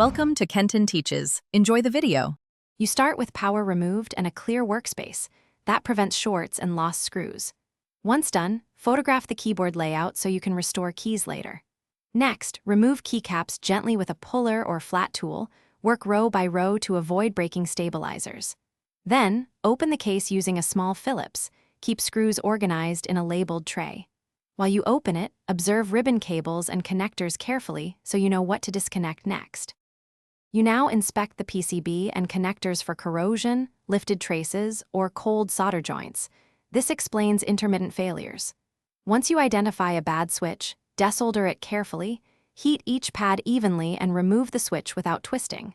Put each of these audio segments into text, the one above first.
Welcome to Kenton Teaches. Enjoy the video. You start with power removed and a clear workspace. That prevents shorts and lost screws. Once done, photograph the keyboard layout so you can restore keys later. Next, remove keycaps gently with a puller or flat tool. Work row by row to avoid breaking stabilizers. Then, open the case using a small Phillips. Keep screws organized in a labeled tray. While you open it, observe ribbon cables and connectors carefully so you know what to disconnect next. You now inspect the PCB and connectors for corrosion, lifted traces, or cold solder joints. This explains intermittent failures. Once you identify a bad switch, desolder it carefully, heat each pad evenly and remove the switch without twisting.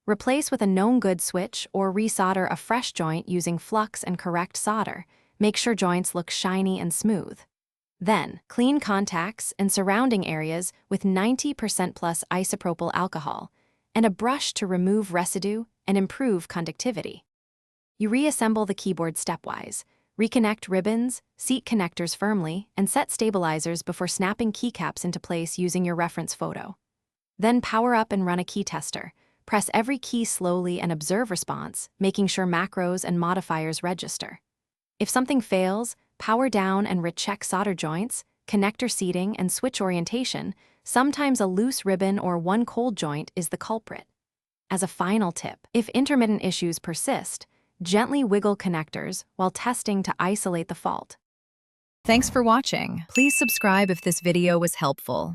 Replace with a known good switch or resolder a fresh joint using flux and correct solder. Make sure joints look shiny and smooth. Then, clean contacts and surrounding areas with 90% plus isopropyl alcohol and a brush to remove residue and improve conductivity. You reassemble the keyboard stepwise. Reconnect ribbons, seat connectors firmly, and set stabilizers before snapping keycaps into place using your reference photo. Then power up and run a key tester. Press every key slowly and observe response, making sure macros and modifiers register. If something fails, power down and recheck solder joints, connector seating, and switch orientation. Sometimes a loose ribbon or one cold joint is the culprit. As a final tip, if intermittent issues persist, gently wiggle connectors while testing to isolate the fault. Thanks for watching. Please subscribe if this video was helpful.